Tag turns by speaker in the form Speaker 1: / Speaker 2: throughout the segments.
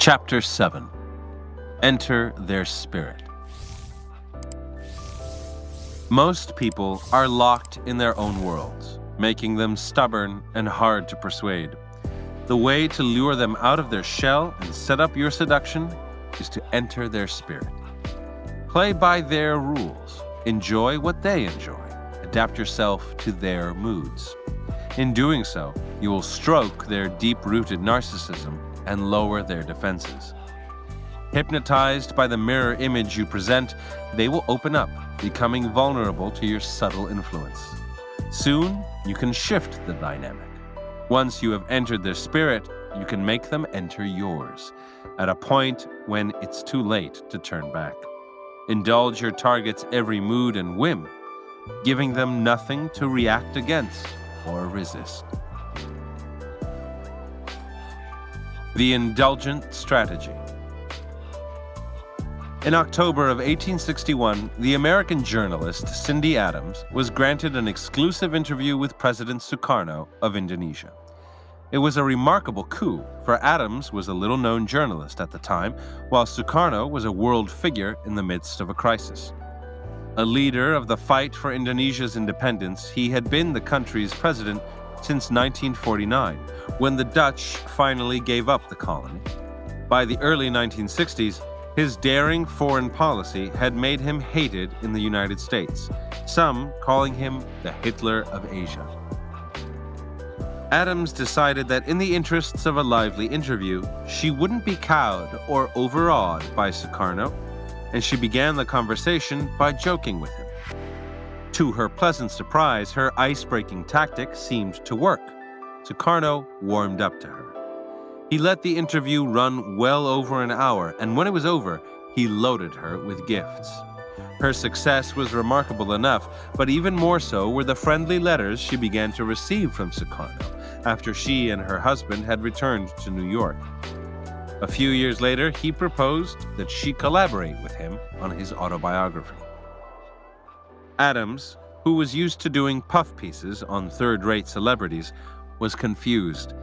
Speaker 1: Chapter 7. Enter their spirit. Most people are locked in their own worlds, making them stubborn and hard to persuade. The way to lure them out of their shell and set up your seduction is to enter their spirit. Play by their rules. Enjoy what they enjoy. Adapt yourself to their moods. In doing so, you will stroke their deep-rooted narcissism and lower their defenses. Hypnotized by the mirror image you present, they will open up, becoming vulnerable to your subtle influence. Soon, you can shift the dynamic. Once you have entered their spirit, you can make them enter yours, at a point when it's too late to turn back. Indulge your target's every mood and whim, giving them nothing to react against or resist. The Indulgent Strategy. In October of 1861, the American journalist Cindy Adams was granted an exclusive interview with President Sukarno of Indonesia. It was a remarkable coup, for Adams was a little-known journalist at the time, while Sukarno was a world figure in the midst of a crisis. A leader of the fight for Indonesia's independence, he had been the country's president since 1949, when the Dutch finally gave up the colony. By the early 1960s, his daring foreign policy had made him hated in the United States, some calling him the Hitler of Asia. Adams decided that in the interests of a lively interview, she wouldn't be cowed or overawed by Sukarno, and she began the conversation by joking with him. To her pleasant surprise, her ice-breaking tactic seemed to work. Sukarno warmed up to her. He let the interview run well over an hour, and when it was over, he loaded her with gifts. Her success was remarkable enough, but even more so were the friendly letters she began to receive from Sukarno after she and her husband had returned to New York. A few years later, he proposed that she collaborate with him on his autobiography. Adams, who was used to doing puff pieces on third-rate celebrities, was confused.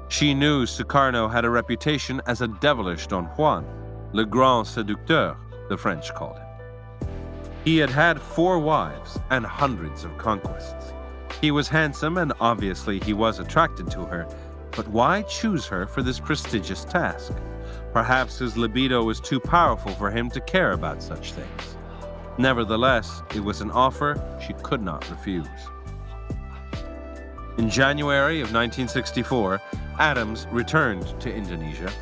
Speaker 1: She knew Sukarno had a reputation as a devilish Don Juan, le grand seducteur, the French called him. He had had 4 wives and hundreds of conquests. He was handsome and obviously he was attracted to her, but why choose her for this prestigious task? Perhaps his libido was too powerful for him to care about such things. Nevertheless, it was an offer she could not refuse. In January of 1964, Adams returned to Indonesia.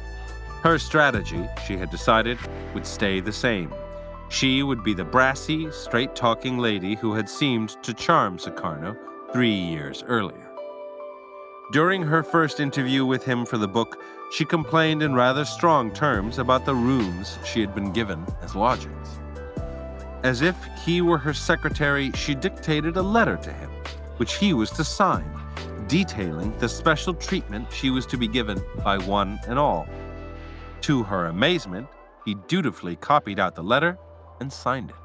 Speaker 1: Her strategy, she had decided, would stay the same. She would be the brassy, straight-talking lady who had seemed to charm Sukarno 3 years earlier. During her first interview with him for the book, she complained in rather strong terms about the rooms she had been given as lodgings. As if he were her secretary, she dictated a letter to him, which he was to sign, detailing the special treatment she was to be given by one and all. To her amazement, he dutifully copied out the letter and signed it.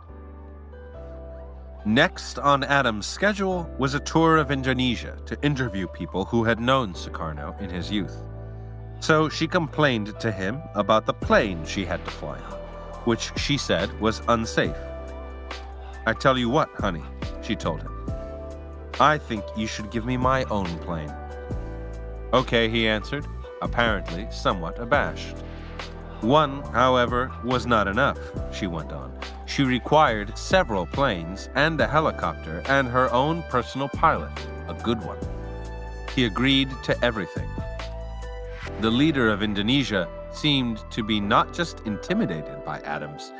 Speaker 1: Next on Adams' schedule was a tour of Indonesia to interview people who had known Sukarno in his youth. So she complained to him about the plane she had to fly on, which she said was unsafe. "I tell you what, honey," she told him. "I think you should give me my own plane." "Okay," he answered, apparently somewhat abashed. One, however, was not enough, she went on. She required several planes and a helicopter and her own personal pilot, a good one. He agreed to everything. The leader of Indonesia seemed to be not just intimidated by Adams,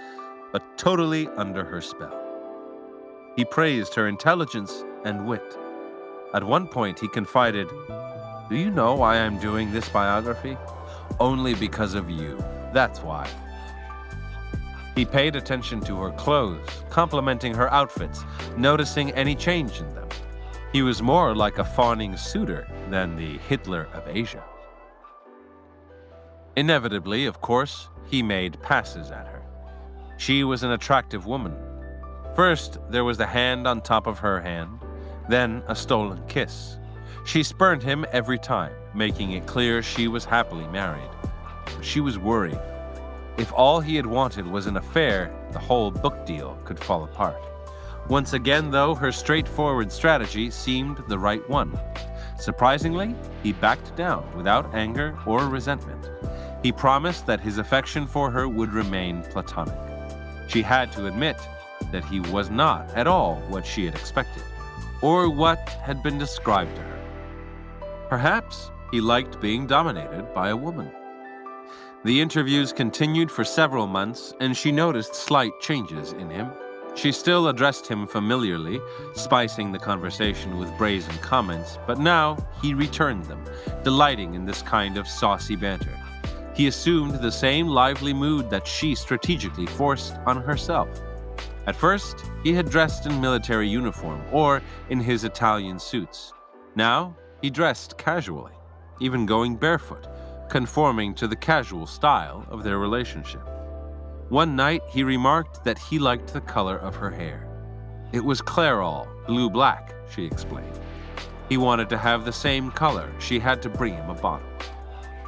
Speaker 1: but totally under her spell. He praised her intelligence and wit. At one point, he confided, "Do you know why I'm doing this biography? Only because of you. That's why." He paid attention to her clothes, complimenting her outfits, noticing any change in them. He was more like a fawning suitor than the Hitler of Asia. Inevitably, of course, he made passes at her. She was an attractive woman. First, there was the hand on top of her hand, then a stolen kiss. She spurned him every time, making it clear she was happily married. she was worried. If all he had wanted was an affair, the whole book deal could fall apart. Once again, though, her straightforward strategy seemed the right one. Surprisingly, he backed down without anger or resentment. He promised that his affection for her would remain platonic. She had to admit that he was not at all what she had expected, or what had been described to her. Perhaps he liked being dominated by a woman. The interviews continued for several months, and she noticed slight changes in him. She still addressed him familiarly, spicing the conversation with brazen comments, but now he returned them, delighting in this kind of saucy banter. He assumed the same lively mood that she strategically forced on herself. At first, he had dressed in military uniform or in his Italian suits. Now, he dressed casually, even going barefoot, conforming to the casual style of their relationship. One night, he remarked that he liked the color of her hair. It was Clairol, blue-black, she explained. He wanted to have the same color. She had to bring him a bottle.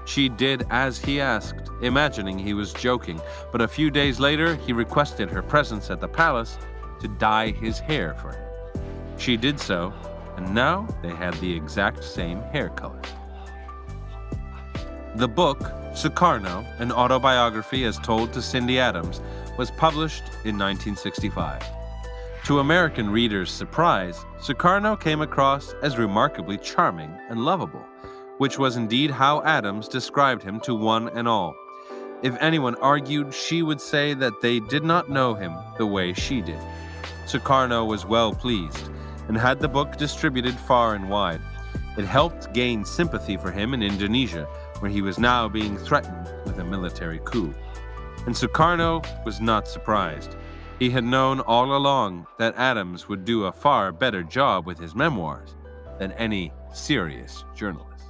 Speaker 1: She did as he asked, imagining he was joking, but a few days later, he requested her presence at the palace to dye his hair for him. She did so, and now they had the exact same hair color. The book, Sukarno, an autobiography as told to Cindy Adams, was published in 1965. To American readers' surprise, Sukarno came across as remarkably charming and lovable, which was indeed how Adams described him to one and all. If anyone argued, she would say that they did not know him the way she did. Sukarno was well pleased and had the book distributed far and wide. It helped gain sympathy for him in Indonesia, where he was now being threatened with a military coup. And Sukarno was not surprised. He had known all along that Adams would do a far better job with his memoirs than any serious journalist.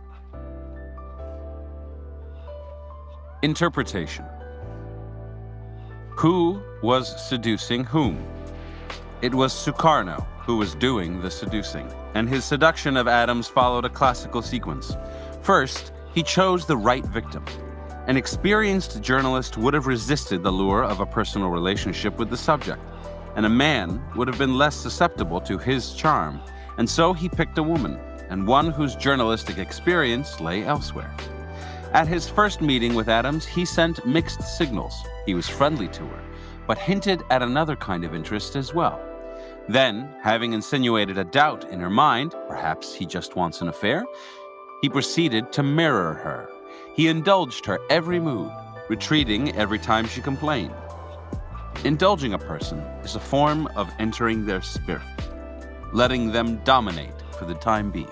Speaker 1: Interpretation. Who was seducing whom? It was Sukarno who was doing the seducing, and his seduction of Adams followed a classical sequence. First, he chose the right victim. An experienced journalist would have resisted the lure of a personal relationship with the subject, and a man would have been less susceptible to his charm, and so he picked a woman, and one whose journalistic experience lay elsewhere. At his first meeting with Adams, he sent mixed signals. He was friendly to her, but hinted at another kind of interest as well. Then, having insinuated a doubt in her mind, perhaps he just wants an affair, he proceeded to mirror her. He indulged her every mood, retreating every time she complained. Indulging a person is a form of entering their spirit, letting them dominate for the time being.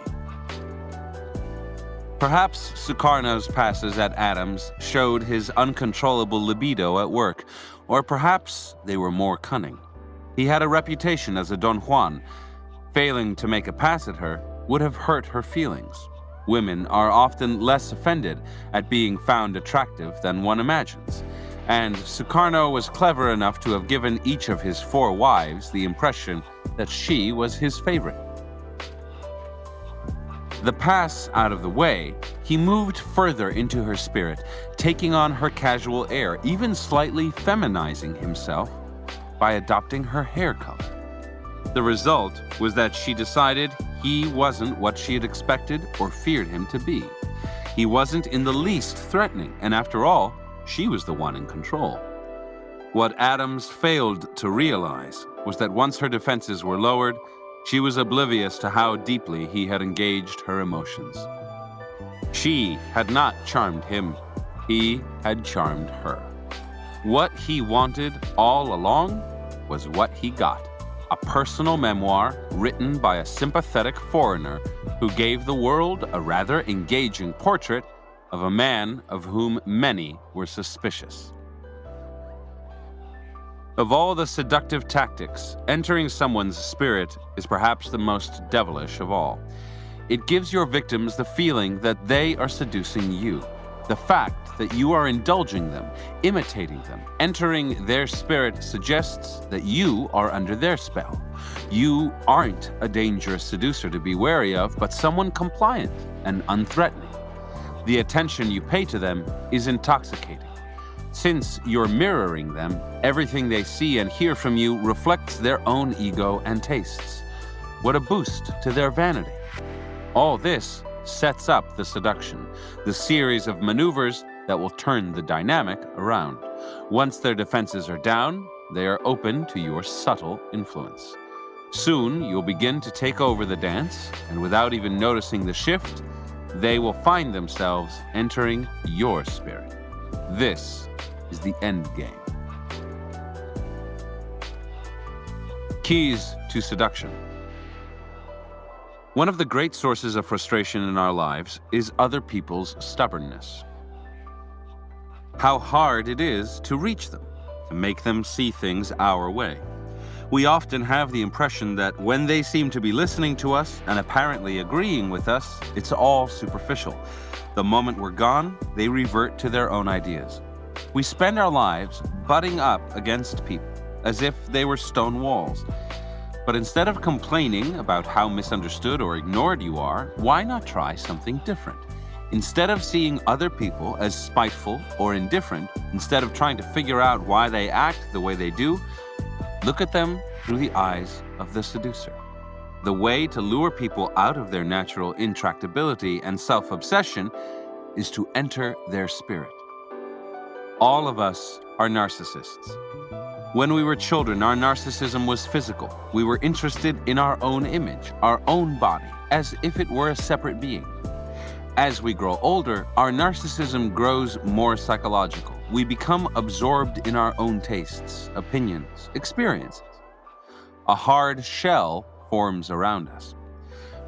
Speaker 1: Perhaps Sukarno's passes at Adams showed his uncontrollable libido at work, or perhaps they were more cunning. He had a reputation as a Don Juan. Failing to make a pass at her would have hurt her feelings. Women are often less offended at being found attractive than one imagines, and Sukarno was clever enough to have given each of his 4 wives the impression that she was his favorite. The pass out of the way, he moved further into her spirit, taking on her casual air, even slightly feminizing himself by adopting her hair color. The result was that she decided he wasn't what she had expected or feared him to be. He wasn't in the least threatening, and after all, she was the one in control. What Adams failed to realize was that once her defenses were lowered, she was oblivious to how deeply he had engaged her emotions. She had not charmed him. He had charmed her. What he wanted all along was what he got. A personal memoir written by a sympathetic foreigner who gave the world a rather engaging portrait of a man of whom many were suspicious. Of all the seductive tactics, entering someone's spirit is perhaps the most devilish of all. It gives your victims the feeling that they are seducing you. The fact that you are indulging them, imitating them, entering their spirit suggests that you are under their spell. You aren't a dangerous seducer to be wary of, but someone compliant and unthreatening. The attention you pay to them is intoxicating. Since you're mirroring them, everything they see and hear from you reflects their own ego and tastes. What a boost to their vanity. All this sets up the seduction, the series of maneuvers that will turn the dynamic around. Once their defenses are down, they are open to your subtle influence. Soon, you'll begin to take over the dance, and without even noticing the shift, they will find themselves entering your spirit. This is the end game. Keys to seduction. One of the great sources of frustration in our lives is other people's stubbornness. How hard it is to reach them, to make them see things our way. We often have the impression that when they seem to be listening to us and apparently agreeing with us, it's all superficial. The moment we're gone, they revert to their own ideas. We spend our lives butting up against people as if they were stone walls. But instead of complaining about how misunderstood or ignored you are, why not try something different? Instead of seeing other people as spiteful or indifferent, instead of trying to figure out why they act the way they do, look at them through the eyes of the seducer. The way to lure people out of their natural intractability and self-obsession is to enter their spirit. All of us are narcissists. When we were children, our narcissism was physical. We were interested in our own image, our own body, as if it were a separate being. As we grow older, our narcissism grows more psychological. We become absorbed in our own tastes, opinions, experiences. A hard shell forms around us.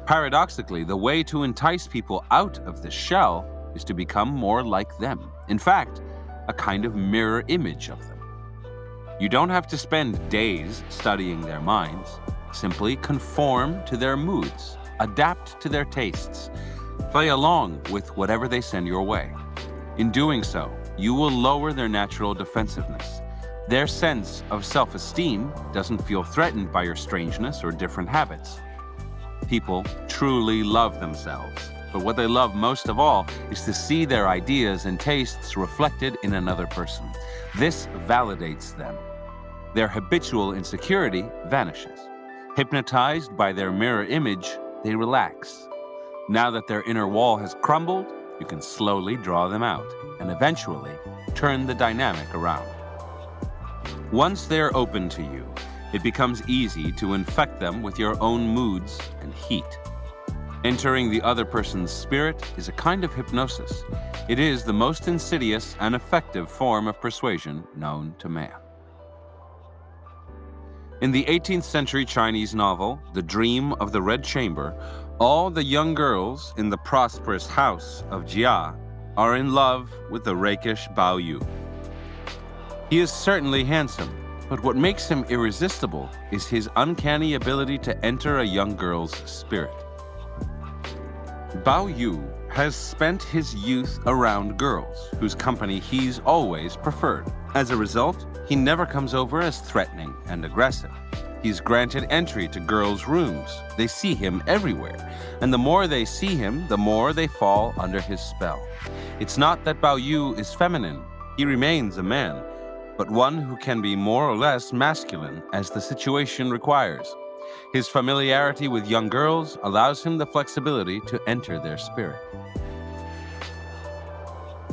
Speaker 1: Paradoxically, the way to entice people out of this shell is to become more like them. In fact, a kind of mirror image of them. You don't have to spend days studying their minds. Simply conform to their moods, adapt to their tastes, play along with whatever they send your way. In doing so, you will lower their natural defensiveness. Their sense of self-esteem doesn't feel threatened by your strangeness or different habits. People truly love themselves, but what they love most of all is to see their ideas and tastes reflected in another person. This validates them. Their habitual insecurity vanishes. Hypnotized by their mirror image, they relax. Now that their inner wall has crumbled, you can slowly draw them out and eventually turn the dynamic around. Once they're open to you, it becomes easy to infect them with your own moods and heat. Entering the other person's spirit is a kind of hypnosis. It is the most insidious and effective form of persuasion known to man. In the 18th century Chinese novel, The Dream of the Red Chamber, all the young girls in the prosperous house of Jia are in love with the rakish Bao Yu. He is certainly handsome, but what makes him irresistible is his uncanny ability to enter a young girl's spirit. Bao Yu has spent his youth around girls, whose company he's always preferred. As a result, he never comes over as threatening and aggressive. He's granted entry to girls' rooms. They see him everywhere, and the more they see him, the more they fall under his spell. It's not that Bao Yu is feminine. He remains a man, but one who can be more or less masculine as the situation requires. His familiarity with young girls allows him the flexibility to enter their spirit.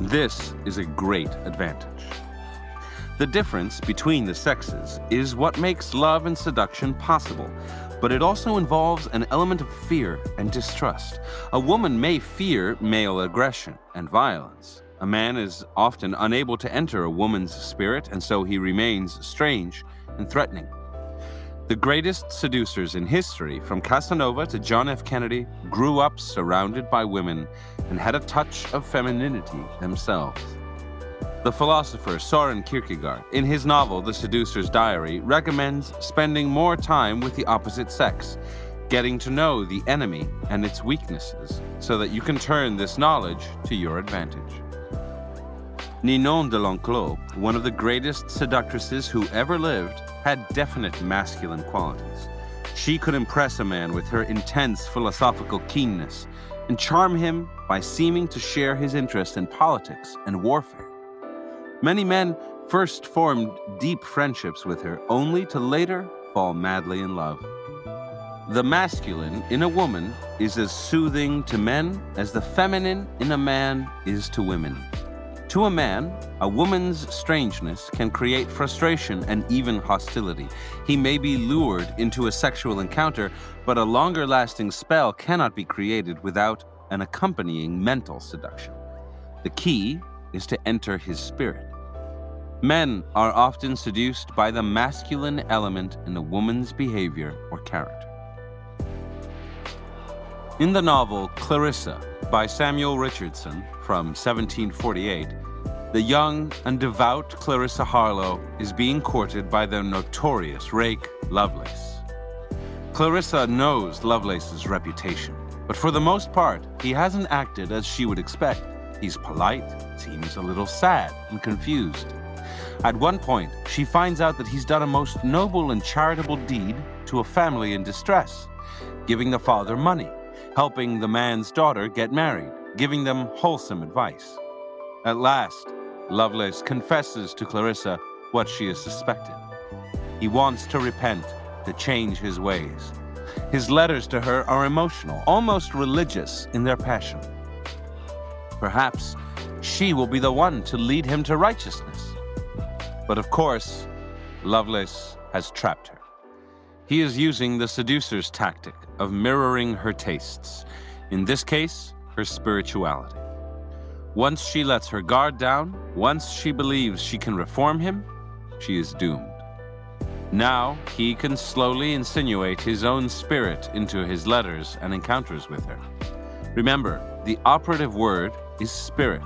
Speaker 1: This is a great advantage. The difference between the sexes is what makes love and seduction possible, but it also involves an element of fear and distrust. A woman may fear male aggression and violence. A man is often unable to enter a woman's spirit, and so he remains strange and threatening. The greatest seducers in history, from Casanova to John F. Kennedy, grew up surrounded by women and had a touch of femininity themselves. The philosopher Søren Kierkegaard, in his novel The Seducer's Diary, recommends spending more time with the opposite sex, getting to know the enemy and its weaknesses, so that you can turn this knowledge to your advantage. Ninon de L'Enclos, one of the greatest seductresses who ever lived, had definite masculine qualities. She could impress a man with her intense philosophical keenness, and charm him by seeming to share his interest in politics and warfare. Many men first formed deep friendships with her, only to later fall madly in love. The masculine in a woman is as soothing to men as the feminine in a man is to women. To a man, a woman's strangeness can create frustration and even hostility. He may be lured into a sexual encounter, but a longer-lasting spell cannot be created without an accompanying mental seduction. The key is to enter his spirit. Men are often seduced by the masculine element in a woman's behavior or character. In the novel Clarissa by Samuel Richardson from 1748, the young and devout Clarissa Harlowe is being courted by the notorious rake Lovelace. Clarissa knows Lovelace's reputation, but for the most part, he hasn't acted as she would expect. He's polite, seems a little sad and confused. At one point, she finds out that he's done a most noble and charitable deed to a family in distress, giving the father money, helping the man's daughter get married, giving them wholesome advice. At last, Lovelace confesses to Clarissa what she has suspected. He wants to repent, to change his ways. His letters to her are emotional, almost religious in their passion. Perhaps she will be the one to lead him to righteousness. But of course, Lovelace has trapped her. He is using the seducer's tactic of mirroring her tastes, in this case, her spirituality. Once she lets her guard down, once she believes she can reform him, she is doomed. Now he can slowly insinuate his own spirit into his letters and encounters with her. Remember, the operative word is spirit,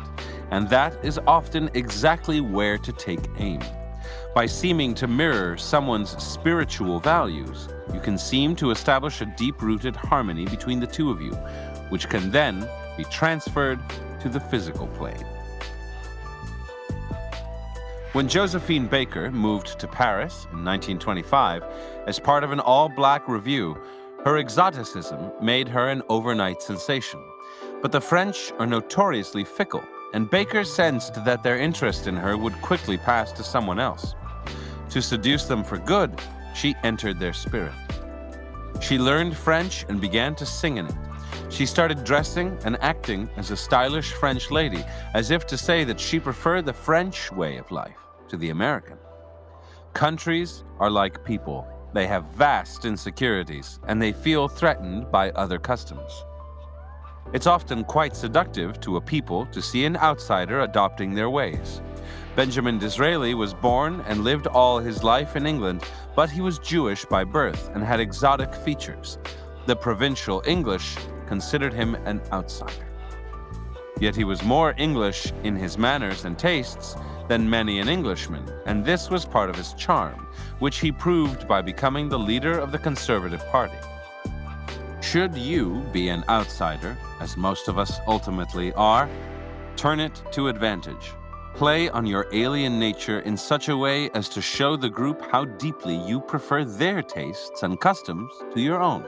Speaker 1: and that is often exactly where to take aim. By seeming to mirror someone's spiritual values, you can seem to establish a deep-rooted harmony between the two of you, which can then be transferred to the physical plane. When Josephine Baker moved to Paris in 1925 as part of an all-black revue, her exoticism made her an overnight sensation. But the French are notoriously fickle, and Baker sensed that their interest in her would quickly pass to someone else. To seduce them for good, she entered their spirit. She learned French and began to sing in it. She started dressing and acting as a stylish French lady, as if to say that she preferred the French way of life to the American. Countries are like people. They have vast insecurities, and they feel threatened by other customs. It's often quite seductive to a people to see an outsider adopting their ways. Benjamin Disraeli was born and lived all his life in England, but he was Jewish by birth and had exotic features. The provincial English considered him an outsider. Yet he was more English in his manners and tastes than many an Englishman, and this was part of his charm, which he proved by becoming the leader of the Conservative Party. Should you be an outsider, as most of us ultimately are, turn it to advantage. Play on your alien nature in such a way as to show the group how deeply you prefer their tastes and customs to your own.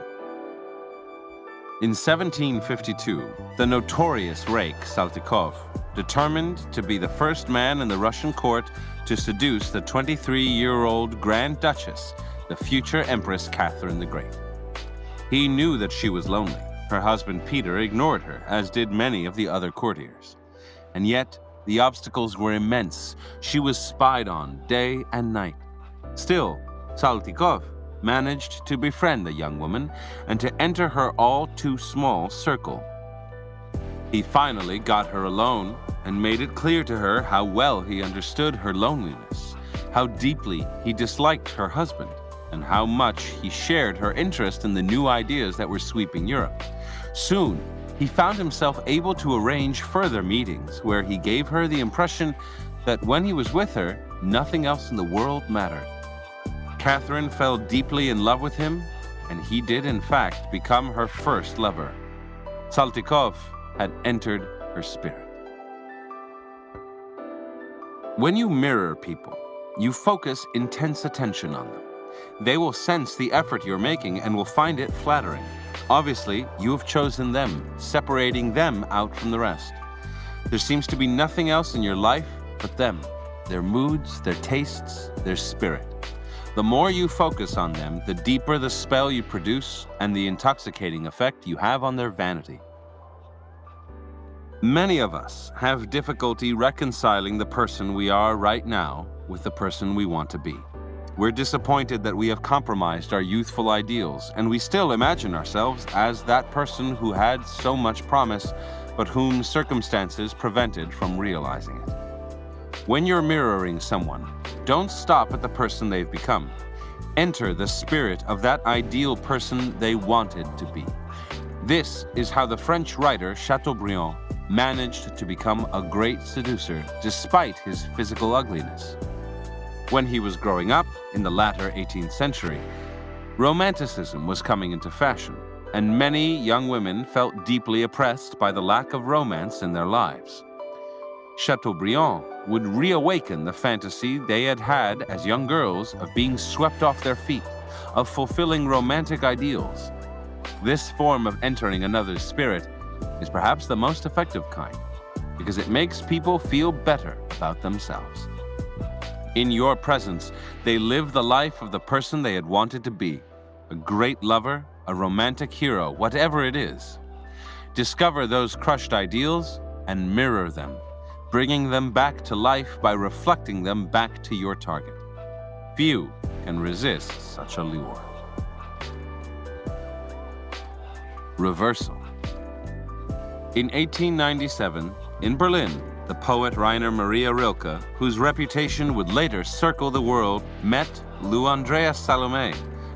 Speaker 1: In 1752, the notorious rake Saltykov determined to be the first man in the Russian court to seduce the 23-year-old Grand Duchess, the future Empress Catherine the Great. He knew that she was lonely. Her husband Peter ignored her, as did many of the other courtiers. And yet, the obstacles were immense. She was spied on day and night. Still, Saltykov managed to befriend the young woman and to enter her all-too-small circle. He finally got her alone and made it clear to her how well he understood her loneliness, how deeply he disliked her husband, and how much he shared her interest in the new ideas that were sweeping Europe. Soon, he found himself able to arrange further meetings where he gave her the impression that when he was with her, nothing else in the world mattered. Catherine fell deeply in love with him, and he did in fact become her first lover. Saltykov had entered her spirit. When you mirror people, you focus intense attention on them. They will sense the effort you're making and will find it flattering. Obviously, you have chosen them, separating them out from the rest. There seems to be nothing else in your life but them, their moods, their tastes, their spirit. The more you focus on them, the deeper the spell you produce and the intoxicating effect you have on their vanity. Many of us have difficulty reconciling the person we are right now with the person we want to be. We're disappointed that we have compromised our youthful ideals, and we still imagine ourselves as that person who had so much promise, but whom circumstances prevented from realizing it. When you're mirroring someone, don't stop at the person they've become. Enter the spirit of that ideal person they wanted to be. This is how the French writer Chateaubriand managed to become a great seducer despite his physical ugliness. When he was growing up in the latter 18th century, Romanticism was coming into fashion, and many young women felt deeply oppressed by the lack of romance in their lives. Chateaubriand would reawaken the fantasy they had had as young girls of being swept off their feet, of fulfilling romantic ideals. This form of entering another's spirit is perhaps the most effective kind, because it makes people feel better about themselves. In your presence, they live the life of the person they had wanted to be, a great lover, a romantic hero, whatever it is. Discover those crushed ideals and mirror them, bringing them back to life by reflecting them back to your target. Few can resist such a lure. Reversal. In 1897, in Berlin, the poet Rainer Maria Rilke, whose reputation would later circle the world, met Lou Andreas Salome,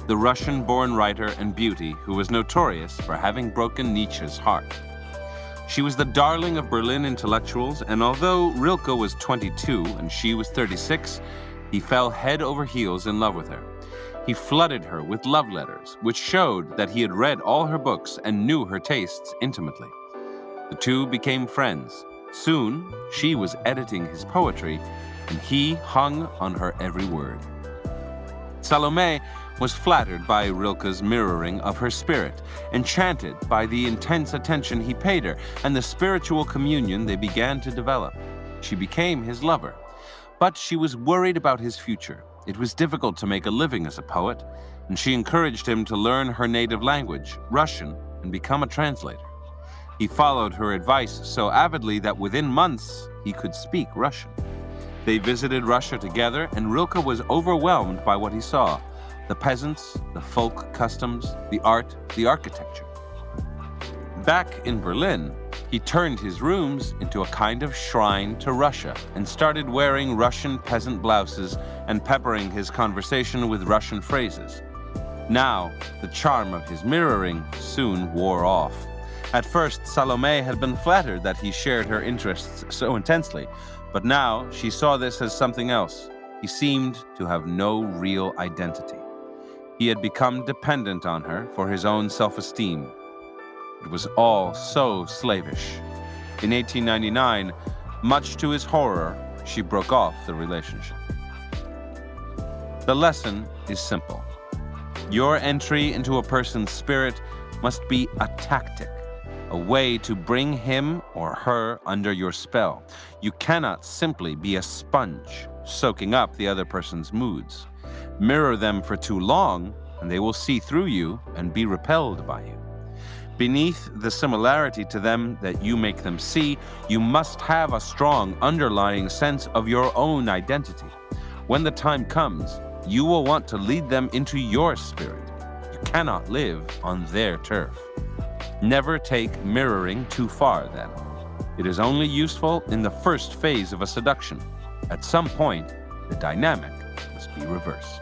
Speaker 1: the Russian-born writer and beauty who was notorious for having broken Nietzsche's heart. She was the darling of Berlin intellectuals, and although Rilke was 22 and she was 36, he fell head over heels in love with her. He flooded her with love letters, which showed that he had read all her books and knew her tastes intimately. The two became friends. Soon, she was editing his poetry, and he hung on her every word. Salome was flattered by Rilke's mirroring of her spirit, enchanted by the intense attention he paid her and the spiritual communion they began to develop. She became his lover, but she was worried about his future. It was difficult to make a living as a poet, and she encouraged him to learn her native language, Russian, and become a translator. He followed her advice so avidly that within months he could speak Russian. They visited Russia together, and Rilke was overwhelmed by what he saw: the peasants, the folk customs, the art, the architecture. Back in Berlin, he turned his rooms into a kind of shrine to Russia and started wearing Russian peasant blouses and peppering his conversation with Russian phrases. Now, the charm of his mirroring soon wore off. At first, Salome had been flattered that he shared her interests so intensely, but now she saw this as something else. He seemed to have no real identity. He had become dependent on her for his own self-esteem. It was all so slavish. In 1899, much to his horror, she broke off the relationship. The lesson is simple. Your entry into a person's spirit must be a tactic, a way to bring him or her under your spell. You cannot simply be a sponge, soaking up the other person's moods. Mirror them for too long, and they will see through you and be repelled by you. Beneath the similarity to them that you make them see, you must have a strong underlying sense of your own identity. When the time comes, you will want to lead them into your spirit. You cannot live on their turf. Never take mirroring too far, then. It is only useful in the first phase of a seduction. At some point, the dynamic must be reversed.